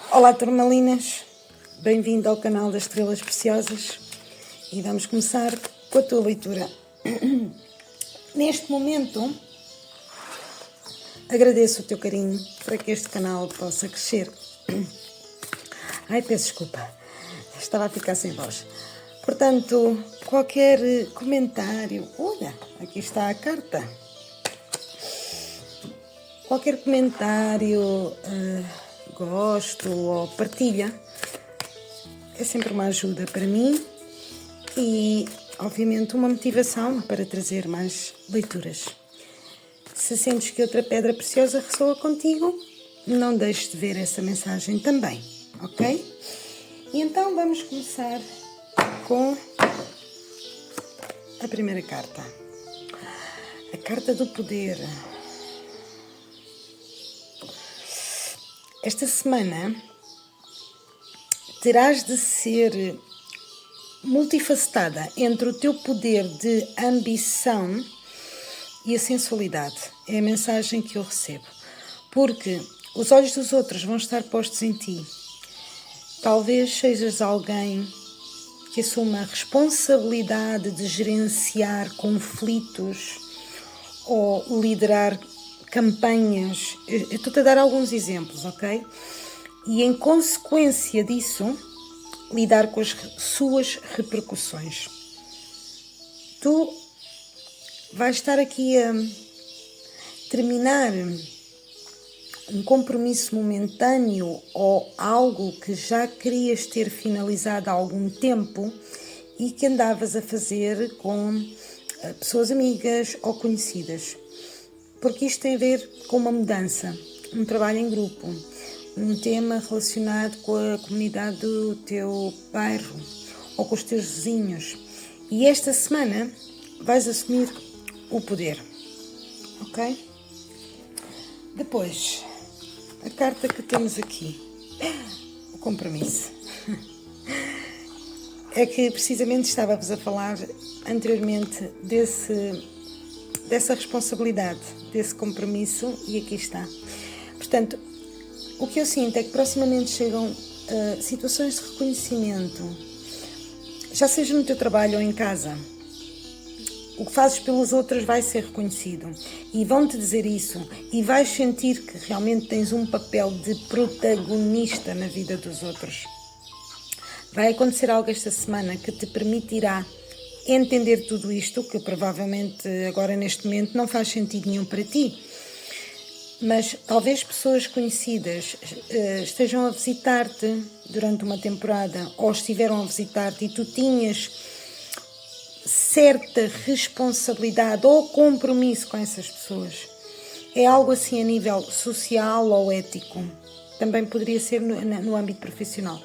Olá, turmalinas, bem-vindo ao canal das Estrelas Preciosas e vamos começar com a tua leitura. Neste momento, agradeço o teu carinho para que este canal possa crescer. Ai, peço desculpa, estava a ficar sem voz. Portanto, qualquer comentário, olha, aqui está a carta. Qualquer comentário, gosto ou partilha é sempre uma ajuda para mim e, obviamente, uma motivação para trazer mais leituras. Se sentes que outra pedra preciosa ressoa contigo, não deixes de ver essa mensagem também, ok? E então vamos começar com a primeira carta. A carta do poder. Esta semana terás de ser multifacetada entre o teu poder de ambição e a sensualidade. É a mensagem que eu recebo. Porque os olhos dos outros vão estar postos em ti. Talvez sejas alguém que assuma a responsabilidade de gerenciar conflitos ou liderar campanhas. Eu estou-te a dar alguns exemplos, ok? E em consequência disso, lidar com as suas repercussões. Tu vais estar aqui a terminar um compromisso momentâneo ou algo que já querias ter finalizado há algum tempo e que andavas a fazer com pessoas amigas ou conhecidas. Porque isto tem a ver com uma mudança, um trabalho em grupo, um tema relacionado com a comunidade do teu bairro ou com os teus vizinhos. E esta semana vais assumir o poder, ok? Depois, a carta que temos aqui, o compromisso. É que precisamente estava-vos a falar anteriormente dessa responsabilidade, desse compromisso, e aqui está. Portanto, o que eu sinto é que proximamente chegam situações de reconhecimento, já seja no teu trabalho ou em casa. O que fazes pelos outros vai ser reconhecido e vão-te dizer isso e vais sentir que realmente tens um papel de protagonista na vida dos outros. Vai acontecer algo esta semana que te permitirá entender tudo isto, que provavelmente agora neste momento não faz sentido nenhum para ti. Mas talvez pessoas conhecidas estejam a visitar-te durante uma temporada ou estiveram a visitar-te e tu tinhas certa responsabilidade ou compromisso com essas pessoas. É algo assim a nível social ou ético. Também poderia ser no âmbito profissional.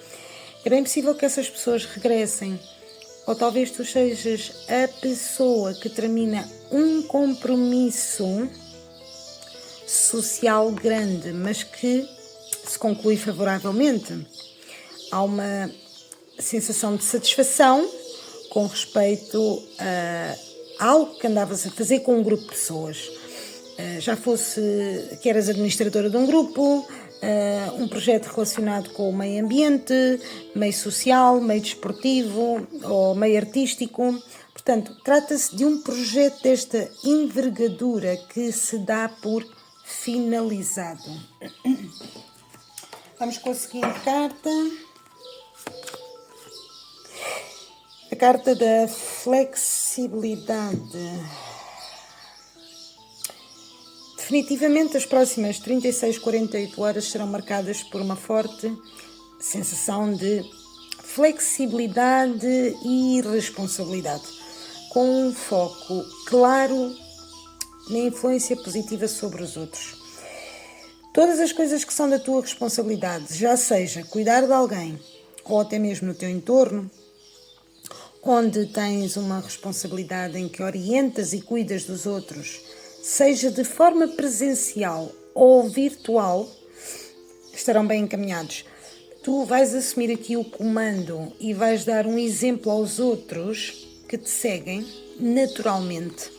É bem possível que essas pessoas regressem. Ou talvez tu sejas a pessoa que termina um compromisso social grande, mas que se conclui favoravelmente. Há uma sensação de satisfação com respeito a algo que andavas a fazer com um grupo de pessoas. Já fosse que eras administradora de um grupo, um projeto relacionado com o meio ambiente, meio social, meio desportivo ou meio artístico. Portanto, trata-se de um projeto desta envergadura que se dá por finalizado. Vamos com a seguinte carta. A carta da flexibilidade. Definitivamente as próximas 36, 48 horas serão marcadas por uma forte sensação de flexibilidade e responsabilidade, com um foco claro na influência positiva sobre os outros. Todas as coisas que são da tua responsabilidade, já seja cuidar de alguém ou até mesmo no teu entorno, onde tens uma responsabilidade em que orientas e cuidas dos outros, seja de forma presencial ou virtual, estarão bem encaminhados. Tu vais assumir aqui o comando e vais dar um exemplo aos outros que te seguem naturalmente.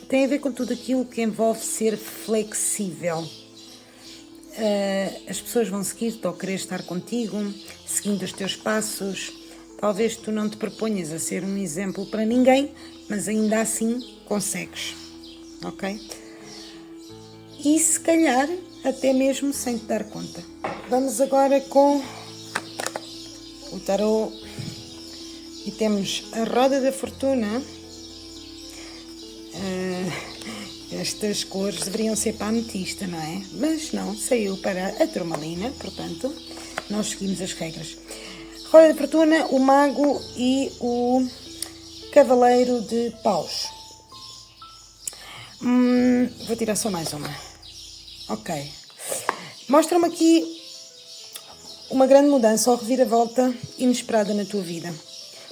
tem a ver com tudo aquilo que envolve ser flexível. As pessoas vão seguir-te ou querer estar contigo, seguindo os teus passos. Talvez tu não te proponhas a ser um exemplo para ninguém, mas ainda assim consegues, ok? E se calhar até mesmo sem te dar conta. Vamos agora com o tarô e temos a roda da fortuna. Estas cores deveriam ser para a ametista, não é? Mas não, saiu para a turmalina, portanto, nós seguimos as regras. Roda da fortuna, o mago e o cavaleiro de paus. Vou tirar só mais uma. Ok. Mostra-me aqui uma grande mudança ou reviravolta inesperada na tua vida.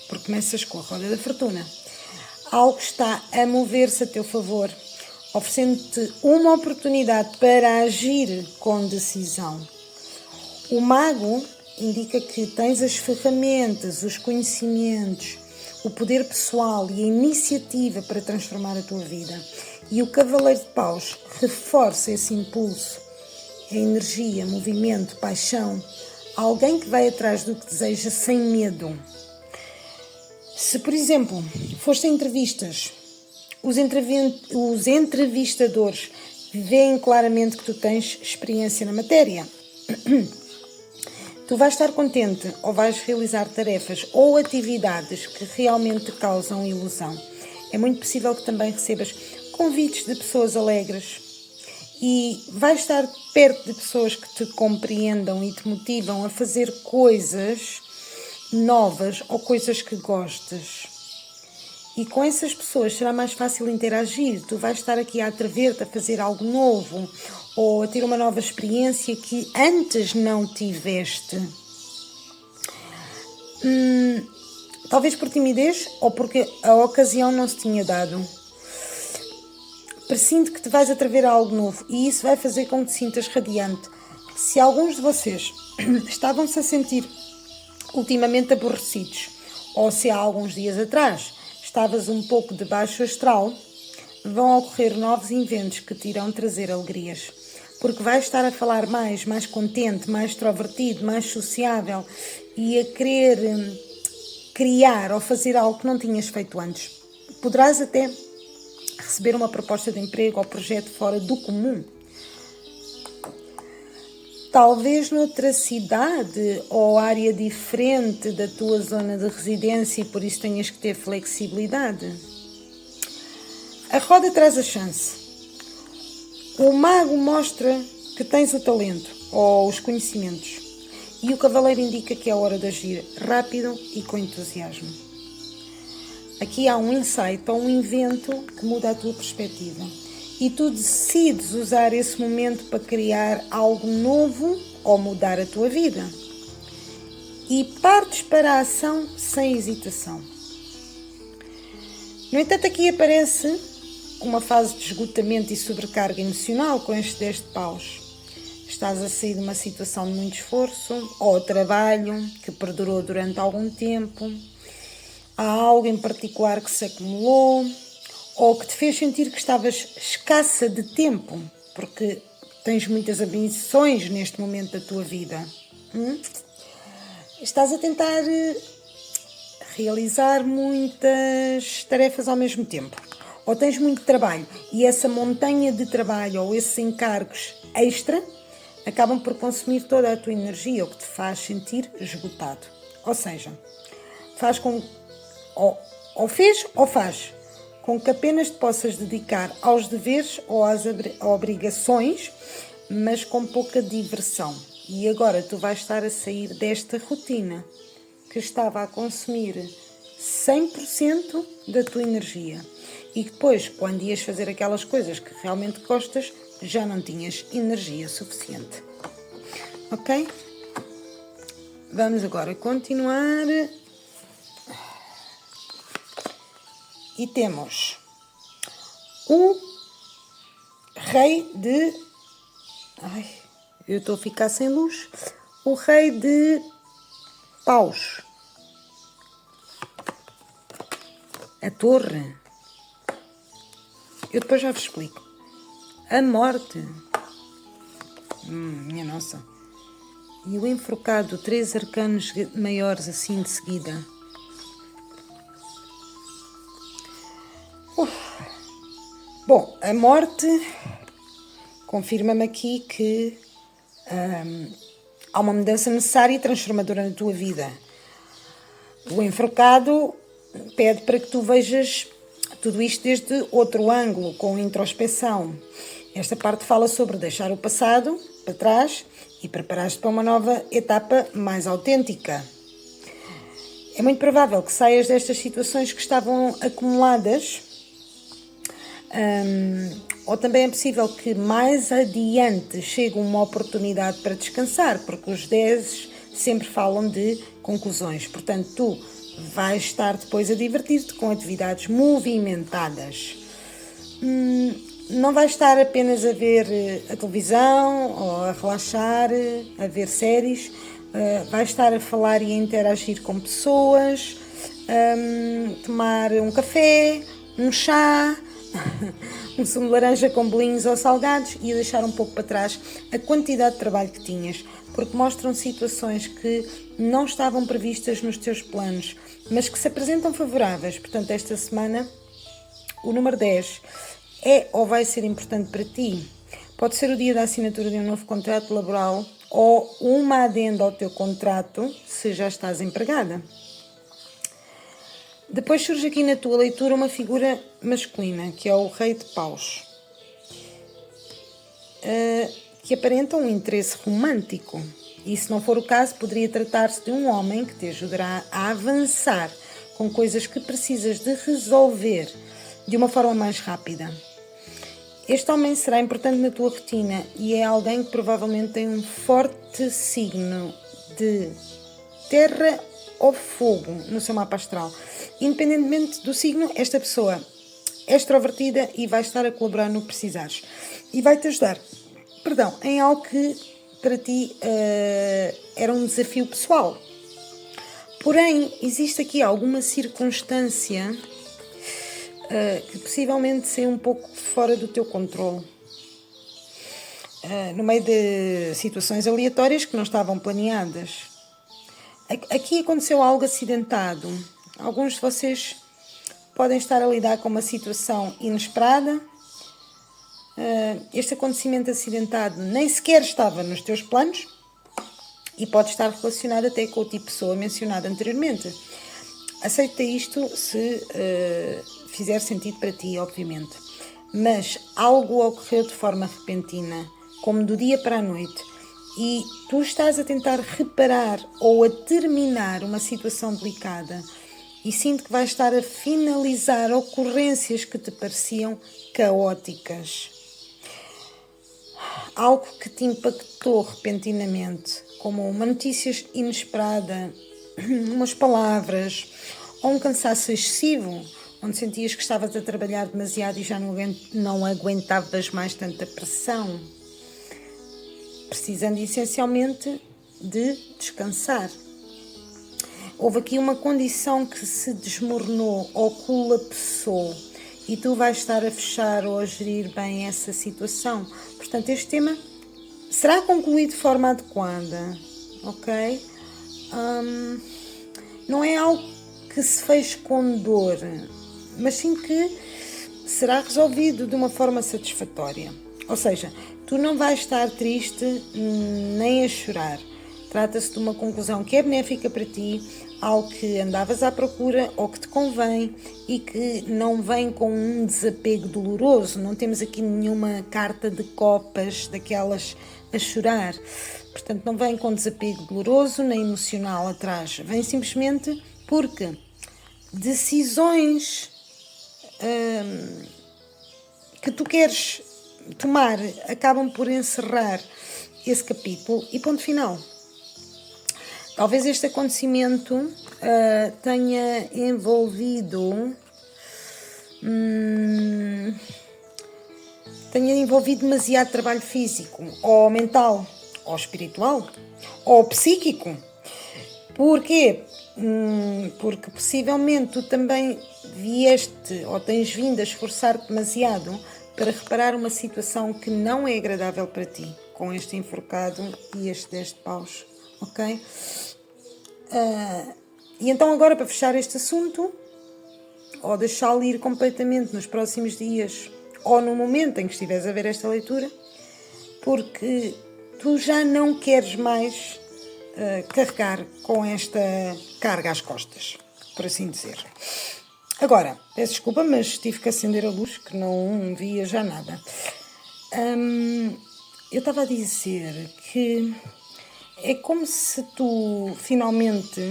Porque começas com a roda da fortuna. Algo está a mover-se a teu favor, oferecendo-te uma oportunidade para agir com decisão. O mago indica que tens as ferramentas, os conhecimentos, o poder pessoal e a iniciativa para transformar a tua vida. E o cavaleiro de paus reforça esse impulso, a energia, movimento, paixão, alguém que vai atrás do que deseja sem medo. Se, por exemplo, foste a entrevistas, os entrevistadores veem claramente que tu tens experiência na matéria. Tu vais estar contente ou vais realizar tarefas ou atividades que realmente te causam ilusão. É muito possível que também recebas convites de pessoas alegres e vais estar perto de pessoas que te compreendam e te motivam a fazer coisas novas ou coisas que gostes. E com essas pessoas será mais fácil interagir. Tu vais estar aqui a atrever-te a fazer algo novo ou a ter uma nova experiência que antes não tiveste. Talvez por timidez ou porque a ocasião não se tinha dado. Pressinto que te vais atrever a algo novo e isso vai fazer com que te sintas radiante. Se alguns de vocês estavam-se a sentir ultimamente aborrecidos, ou se há alguns dias atrás estavas um pouco de baixo astral, vão ocorrer novos eventos que te irão trazer alegrias. Porque vais estar a falar mais contente, mais extrovertido, mais sociável e a querer criar ou fazer algo que não tinhas feito antes. Poderás até receber uma proposta de emprego ou projeto fora do comum. Talvez noutra cidade ou área diferente da tua zona de residência e por isso tenhas que ter flexibilidade. A roda traz a chance. O mago mostra que tens o talento ou os conhecimentos. E o cavaleiro indica que é hora de agir rápido e com entusiasmo. Aqui há um insight ou um evento que muda a tua perspectiva. E tu decides usar esse momento para criar algo novo ou mudar a tua vida. E partes para a ação sem hesitação. No entanto, aqui aparece uma fase de esgotamento e sobrecarga emocional com este 10 de paus. Estás a sair de uma situação de muito esforço ou trabalho que perdurou durante algum tempo. Há algo em particular que se acumulou ou que te fez sentir que estavas escassa de tempo, porque tens muitas ambições neste momento da tua vida. Estás a tentar realizar muitas tarefas ao mesmo tempo. Ou tens muito trabalho e essa montanha de trabalho ou esses encargos extra acabam por consumir toda a tua energia, o que te faz sentir esgotado. Ou seja, faz com... ou fez ou faz com que apenas te possas dedicar aos deveres ou às obrigações, mas com pouca diversão. E agora tu vais estar a sair desta rotina que estava a consumir 100% da tua energia. E depois, quando ias fazer aquelas coisas que realmente gostas, já não tinhas energia suficiente. Ok? Vamos agora continuar. E temos o rei de... Ai, eu estou a ficar sem luz. O rei de paus. A torre. Eu depois já vos explico. A morte. Minha nossa. E o enforcado, 3 arcanos maiores assim de seguida. Bom, a morte confirma-me aqui que há uma mudança necessária e transformadora na tua vida. O enforcado pede para que tu vejas tudo isto desde outro ângulo, com introspeção. Esta parte fala sobre deixar o passado para trás e preparar-te para uma nova etapa mais autêntica. É muito provável que saias destas situações que estavam acumuladas, ou também é possível que mais adiante chegue uma oportunidade para descansar, porque os 10 sempre falam de conclusões. Portanto, tu vais estar depois a divertir-te com atividades movimentadas. Não vais estar apenas a ver a televisão ou a relaxar, a ver séries. Vais estar a falar e a interagir com pessoas, tomar um café, um chá, um sumo de laranja com bolinhos ou salgados e a deixar um pouco para trás a quantidade de trabalho que tinhas, porque mostram situações que não estavam previstas nos teus planos, mas que se apresentam favoráveis. Portanto, esta semana, o número 10 é ou vai ser importante para ti. Pode ser o dia da assinatura de um novo contrato laboral ou uma adenda ao teu contrato, se já estás empregada. Depois surge aqui na tua leitura uma figura masculina, que é o Rei de Paus, que aparenta um interesse romântico. E se não for o caso, poderia tratar-se de um homem que te ajudará a avançar com coisas que precisas de resolver de uma forma mais rápida. Este homem será importante na tua rotina e é alguém que provavelmente tem um forte signo de terra ou fogo no seu mapa astral. Independentemente do signo, esta pessoa é extrovertida e vai estar a colaborar no que precisares. E vai-te ajudar, em algo que para ti era um desafio pessoal. Porém, existe aqui alguma circunstância que possivelmente seja um pouco fora do teu controle. No meio de situações aleatórias que não estavam planeadas. Aqui aconteceu algo acidentado. Alguns de vocês podem estar a lidar com uma situação inesperada. Este acontecimento acidentado nem sequer estava nos teus planos e pode estar relacionado até com o tipo de pessoa mencionada anteriormente. Aceita isto se fizer sentido para ti, obviamente. Mas algo ocorreu de forma repentina, como do dia para a noite, e tu estás a tentar reparar ou a terminar uma situação delicada e sinto que vais estar a finalizar ocorrências que te pareciam caóticas. Algo que te impactou repentinamente, como uma notícia inesperada, umas palavras ou um cansaço excessivo, onde sentias que estavas a trabalhar demasiado e já não aguentavas mais tanta pressão, precisando essencialmente de descansar. Houve aqui uma condição que se desmoronou ou colapsou e tu vais estar a fechar ou a gerir bem essa situação. Portanto, este tema será concluído de forma adequada, ok? Não é algo que se fez com dor, mas sim que será resolvido de uma forma satisfatória. Ou seja, tu não vais estar triste nem a chorar. Trata-se de uma conclusão que é benéfica para ti, algo que andavas à procura ou que te convém e que não vem com um desapego doloroso. Não temos aqui nenhuma carta de copas daquelas a chorar. Portanto, não vem com desapego doloroso nem emocional atrás. Vem simplesmente porque decisões que tu queres tomar acabam por encerrar esse capítulo e ponto final. Talvez este acontecimento tenha envolvido demasiado trabalho físico, ou mental, ou espiritual, ou psíquico. Porquê? Porque possivelmente tu também vieste ou tens vindo a esforçar-te demasiado para reparar uma situação que não é agradável para ti, com este enforcado e este 10 de paus, ok? E então agora, para fechar este assunto, ou deixá-lo ir completamente nos próximos dias, ou no momento em que estiveres a ver esta leitura, porque tu já não queres mais carregar com esta carga às costas, por assim dizer. Agora, peço desculpa, mas tive que acender a luz, que não via já nada. Eu estava a dizer que é como se tu finalmente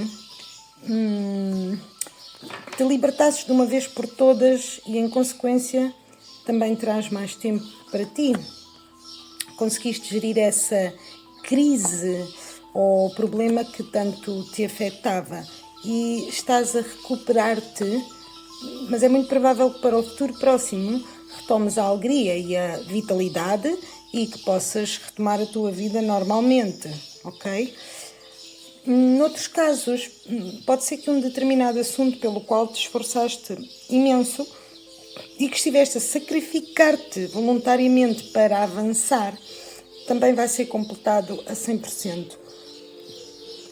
te libertasses de uma vez por todas e, em consequência, também terás mais tempo para ti. Conseguiste gerir essa crise ou problema que tanto te afetava e estás a recuperar-te, mas é muito provável que para o futuro próximo retomes a alegria e a vitalidade e que possas retomar a tua vida normalmente, ok? Noutros casos, pode ser que um determinado assunto pelo qual te esforçaste imenso e que estiveste a sacrificar-te voluntariamente para avançar, também vai ser completado a 100%.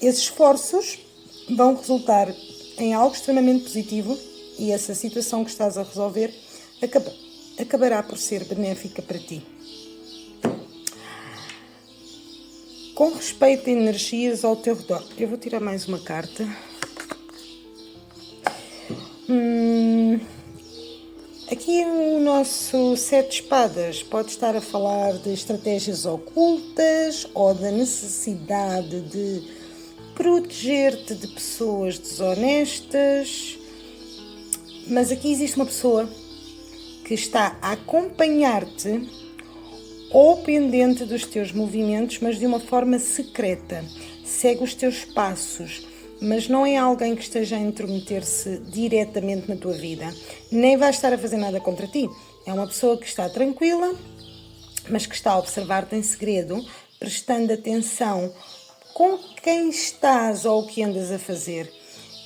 Esses esforços vão resultar em algo extremamente positivo e essa situação que estás a resolver acabará por ser benéfica para ti. Com respeito a energias ao teu redor, eu vou tirar mais uma carta. Aqui o nosso 7 de espadas pode estar a falar de estratégias ocultas ou da necessidade de proteger-te de pessoas desonestas. Mas aqui existe uma pessoa que está a acompanhar-te ou pendente dos teus movimentos, mas de uma forma secreta. Segue os teus passos, mas não é alguém que esteja a intrometer-se diretamente na tua vida. Nem vai estar a fazer nada contra ti. É uma pessoa que está tranquila, mas que está a observar-te em segredo, prestando atenção com quem estás ou o que andas a fazer.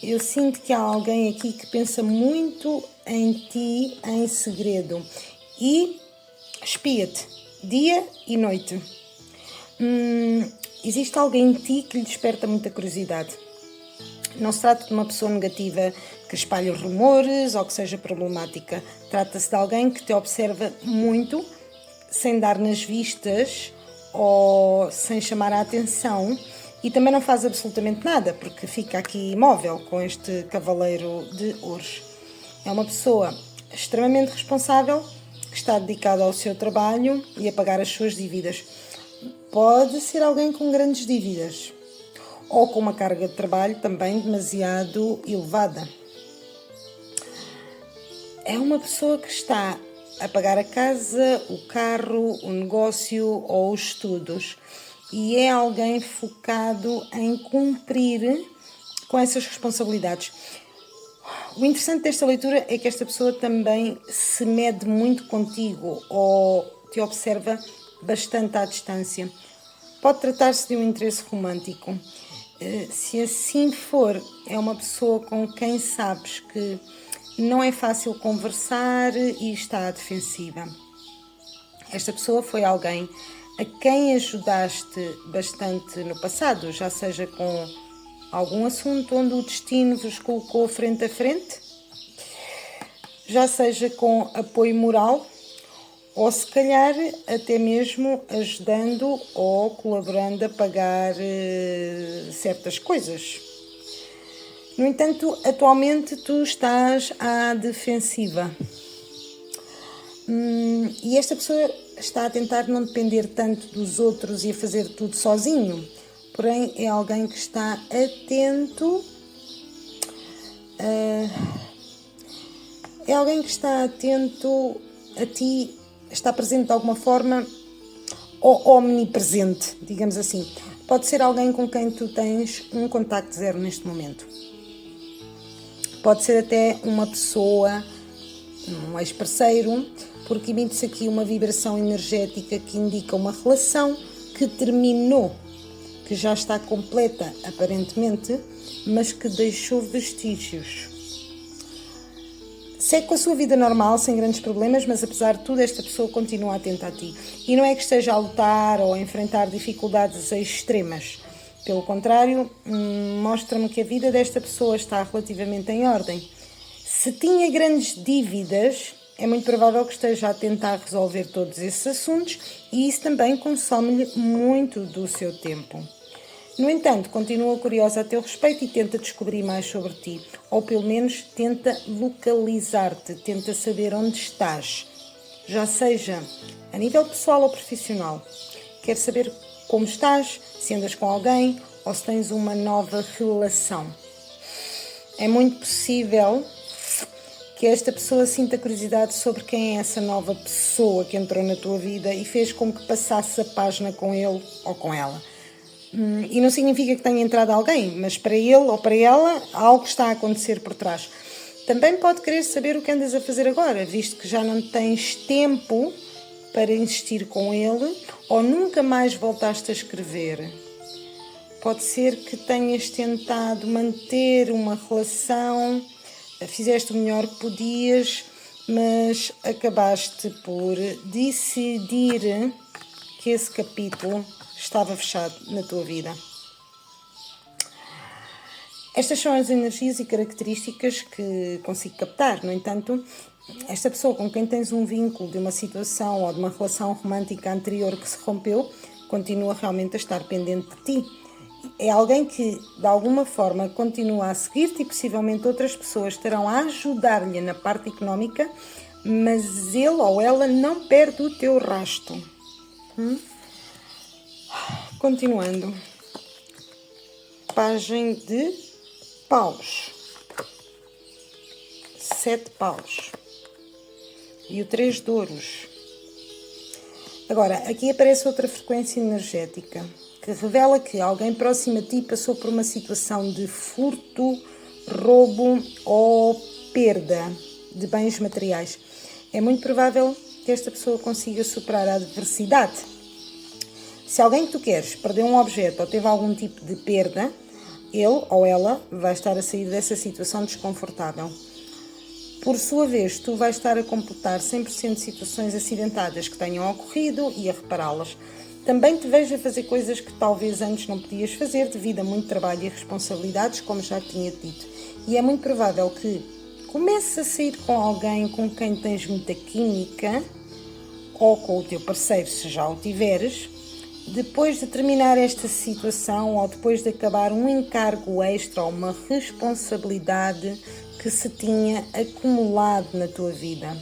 Eu sinto que há alguém aqui que pensa muito em ti em segredo e espia-te dia e noite. Existe alguém em ti que lhe desperta muita curiosidade. Não se trata de uma pessoa negativa que espalha rumores ou que seja problemática. Trata-se de alguém que te observa muito, sem dar nas vistas ou sem chamar a atenção, e também não faz absolutamente nada, porque fica aqui imóvel com este cavaleiro de ouros. É uma pessoa extremamente responsável, que está dedicada ao seu trabalho e a pagar as suas dívidas. Pode ser alguém com grandes dívidas ou com uma carga de trabalho também demasiado elevada. É uma pessoa que está a pagar a casa, o carro, o negócio ou os estudos e é alguém focado em cumprir com essas responsabilidades. O interessante desta leitura é que esta pessoa também se mede muito contigo ou te observa bastante à distância. Pode tratar-se de um interesse romântico. Se assim for, é uma pessoa com quem sabes que não é fácil conversar e está à defensiva. Esta pessoa foi alguém a quem ajudaste bastante no passado, já seja com algum assunto onde o destino vos colocou frente a frente, já seja com apoio moral ou se calhar até mesmo ajudando ou colaborando a pagar certas coisas. No entanto, atualmente tu estás à defensiva e esta pessoa está a tentar não depender tanto dos outros e a fazer tudo sozinho. Porém, é alguém que está atento, é alguém que está atento a ti, está presente de alguma forma, ou omnipresente, digamos assim. Pode ser alguém com quem tu tens um contacto zero neste momento. Pode ser até uma pessoa, um ex-parceiro, porque emite-se aqui uma vibração energética que indica uma relação que terminou, que já está completa, aparentemente, mas que deixou vestígios. Segue com a sua vida normal, sem grandes problemas, mas apesar de tudo, esta pessoa continua atenta a ti. E não é que esteja a lutar ou a enfrentar dificuldades extremas. Pelo contrário, mostra-me que a vida desta pessoa está relativamente em ordem. Se tinha grandes dívidas, é muito provável que esteja a tentar resolver todos esses assuntos e isso também consome-lhe muito do seu tempo. No entanto, continua curiosa a teu respeito e tenta descobrir mais sobre ti, ou pelo menos tenta localizar-te, tenta saber onde estás, já seja a nível pessoal ou profissional. Quer saber como estás, se andas com alguém ou se tens uma nova relação. É muito possível que esta pessoa sinta curiosidade sobre quem é essa nova pessoa que entrou na tua vida e fez com que passasse a página com ele ou com ela. E não significa que tenha entrado alguém, mas para ele ou para ela algo está a acontecer por trás. Também pode querer saber o que andas a fazer agora, visto que já não tens tempo para insistir com ele ou nunca mais voltaste a escrever. Pode ser que tenhas tentado manter uma relação, fizeste o melhor que podias, mas acabaste por decidir que esse capítulo estava fechado na tua vida. Estas são as energias e características que consigo captar. No entanto, esta pessoa com quem tens um vínculo de uma situação ou de uma relação romântica anterior que se rompeu, continua realmente a estar pendente de ti. É alguém que, de alguma forma, continua a seguir-te e possivelmente outras pessoas estarão a ajudar-lhe na parte económica, mas ele ou ela não perde o teu rasto. Continuando. Pagem de paus. 7 paus. E o 3 de ouros. Agora, aqui aparece outra frequência energética que revela que alguém próximo a ti passou por uma situação de furto, roubo ou perda de bens materiais. É muito provável que esta pessoa consiga superar a adversidade. Se alguém que tu queres perdeu um objeto ou teve algum tipo de perda, ele ou ela vai estar a sair dessa situação desconfortável. Por sua vez, tu vais estar a completar 100% de situações acidentadas que tenham ocorrido e a repará-las. Também te vejo a fazer coisas que talvez antes não podias fazer devido a muito trabalho e responsabilidades, como já tinha dito. E é muito provável que comeces a sair com alguém com quem tens muita química, ou com o teu parceiro, se já o tiveres, depois de terminar esta situação ou depois de acabar um encargo extra ou uma responsabilidade que se tinha acumulado na tua vida.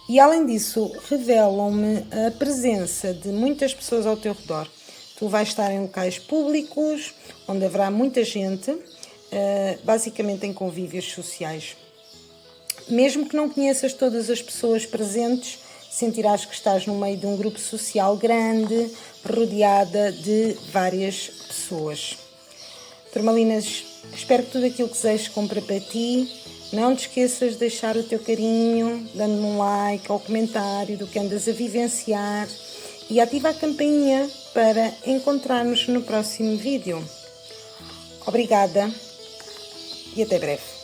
E além disso, revelam-me a presença de muitas pessoas ao teu redor. Tu vais estar em locais públicos, onde haverá muita gente, basicamente em convívios sociais. Mesmo que não conheças todas as pessoas presentes, sentirás que estás no meio de um grupo social grande, rodeada de várias pessoas. Turmalinas, espero que tudo aquilo que desejes cumpra para ti. Não te esqueças de deixar o teu carinho, dando-me um like ou comentário do que andas a vivenciar e ativa a campainha para encontrarmos no próximo vídeo. Obrigada e até breve.